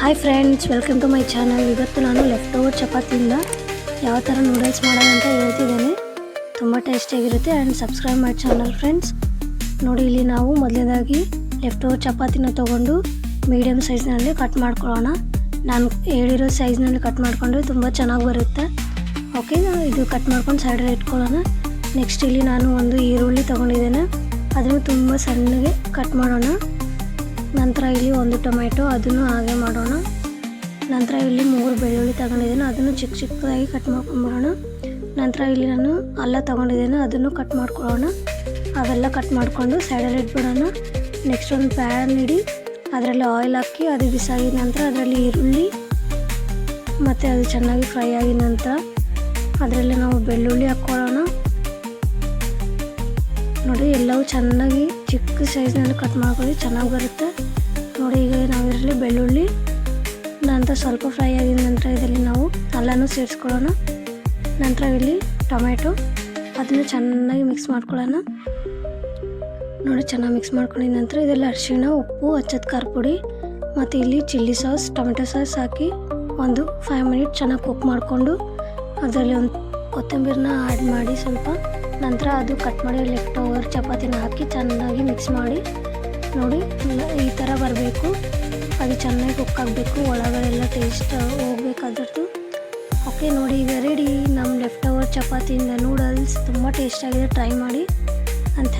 Hi friends, welcome to my channel. ಇವತ್ತು ನಾನು left over ಚಪಾತಿಯಿಂದ ಯಾವ ಥರ ನೂಡಲ್ಸ್ ಮಾಡೋದು ಅಂತ ಹೇಳ್ತಿದ್ದೇನೆ. ತುಂಬ ಟೇಸ್ಟಿಯಾಗಿರುತ್ತೆ. And subscribe my channel friends. ನೋಡಿ, ಇಲ್ಲಿ ನಾವು ಮೊದಲನೇದಾಗಿ ಲೆಫ್ಟ್ ಓವರ್ ಚಪಾತಿನ ತೊಗೊಂಡು ಮೀಡಿಯಮ್ ಸೈಜ್ನಲ್ಲಿ ಕಟ್ ಮಾಡ್ಕೊಳ್ಳೋಣ. ನಾನು ಹೇಳಿರೋ ಸೈಜ್ನಲ್ಲಿ ಕಟ್ ಮಾಡಿಕೊಂಡ್ರೆ ತುಂಬ ಚೆನ್ನಾಗಿ ಬರುತ್ತೆ. ಓಕೆ, ಇದು ಕಟ್ ಮಾಡ್ಕೊಂಡು ಸೈಡಲ್ಲಿ ಇಟ್ಕೊಳ್ಳೋಣ. ನೆಕ್ಸ್ಟ್ ಇಲ್ಲಿ ನಾನು ಒಂದು ಈರುಳ್ಳಿ ತೊಗೊಂಡಿದ್ದೇನೆ, ಅದನ್ನು ತುಂಬ ಸಣ್ಣಗೆ ಕಟ್ ಮಾಡೋಣ. ನಂತರ ಇಲ್ಲಿ ಒಂದು ಟೊಮೆಟೊ, ಅದನ್ನು ಹಾಗೆ ಮಾಡೋಣ. ನಂತರ ಇಲ್ಲಿ 3 ಬೆಳ್ಳುಳ್ಳಿ ತಗೊಂಡಿದ್ದೇನೆ, ಅದನ್ನು ಚಿಕ್ಕ ಚಿಕ್ಕದಾಗಿ ಕಟ್ ಮಾಡ್ಕೊಂಡ್ಬಿಡೋಣ. ನಂತರ ಇಲ್ಲಿ ನಾನು ಅಲ್ಲ ತೊಗೊಂಡಿದ್ದೇನೆ, ಅದನ್ನು ಕಟ್ ಮಾಡ್ಕೊಳ್ಳೋಣ. ಅವೆಲ್ಲ ಕಟ್ ಮಾಡಿಕೊಂಡು ಸೈಡಲ್ಲಿ ಇಟ್ಬಿಡೋಣ. ನೆಕ್ಸ್ಟ್ ಒಂದು ಪ್ಯಾನ್ ಇಡಿ, ಅದರಲ್ಲಿ ಆಯಿಲ್ ಹಾಕಿ ಅದು ಬಿಸಾಗಿದ ನಂತರ ಅದರಲ್ಲಿ ಈರುಳ್ಳಿ ಮತ್ತು ಅದು ಚೆನ್ನಾಗಿ ಫ್ರೈ ಆಗಿದ ನಂತರ ಅದರಲ್ಲಿ ನಾವು ಬೆಳ್ಳುಳ್ಳಿ ಹಾಕ್ಕೊಳ್ಳೋಣ. ನೋಡಿ, ಎಲ್ಲವೂ ಚೆನ್ನಾಗಿ ಚಿಕ್ಕ ಸೈಜ್ನಲ್ಲಿ ಕಟ್ ಮಾಡ್ಕೊಳ್ಳಿ, ಚೆನ್ನಾಗಿ ಬರುತ್ತೆ. ನೋಡಿ, ಈಗ ನಾವು ಇದರಲ್ಲಿ ಬೆಳ್ಳುಳ್ಳಿ ನಂತರ ಸ್ವಲ್ಪ ಫ್ರೈ ಆಗಿದ ನಂತರ ಇದರಲ್ಲಿ ನಾವು ಅಲ್ಲನೂ ಸೇರಿಸ್ಕೊಳ್ಳೋಣ. ನಂತರ ಇಲ್ಲಿ ಟೊಮೆಟೊ, ಅದನ್ನು ಚೆನ್ನಾಗಿ ಮಿಕ್ಸ್ ಮಾಡ್ಕೊಳ್ಳೋಣ. ನೋಡಿ, ಚೆನ್ನಾಗಿ ಮಿಕ್ಸ್ ಮಾಡ್ಕೊಂಡಿದ ನಂತರ ಇದರಲ್ಲಿ ಅರಿಶಿಣ, ಉಪ್ಪು, ಅಚ್ಚದ ಖಾರ ಪುಡಿ ಮತ್ತು ಇಲ್ಲಿ ಚಿಲ್ಲಿ ಸಾಸ್, ಟೊಮೆಟೊ ಸಾಸ್ ಹಾಕಿ ಒಂದು 5 ಮಿನಿಟ್ ಚೆನ್ನಾಗಿ ಕುಕ್ ಮಾಡಿಕೊಂಡು ಅದರಲ್ಲಿ ಒಂದು ಕೊತ್ತಂಬರಿನ ಆ್ಯಡ್ ಮಾಡಿ ಸ್ವಲ್ಪ. ನಂತರ ಅದು ಕಟ್ ಮಾಡಿ ಲೆಫ್ಟ್ ಓವರ್ ಚಪಾತಿನ ಹಾಕಿ ಚೆನ್ನಾಗಿ ಮಿಕ್ಸ್ ಮಾಡಿ. ನೋಡಿ, ಈ ಥರ ಬರಬೇಕು. ಅದು ಚೆನ್ನಾಗಿ ಕುಕ್ ಆಗಬೇಕು, ಒಳಗಡೆಲ್ಲ ಟೇಸ್ಟ್ ಹೋಗ್ಬೇಕಾದ್ರದ್ದು. ಓಕೆ, ನೋಡಿ, ಈಗ ರೆಡಿ ನಮ್ಮ ಲೆಫ್ಟ್ ಓವರ್ ಚಪಾತಿಯಿಂದ ನೂಡಲ್ಸ್. ತುಂಬ ಟೇಸ್ಟಾಗಿದೆ, ಟ್ರೈ ಮಾಡಿ ಅಂತ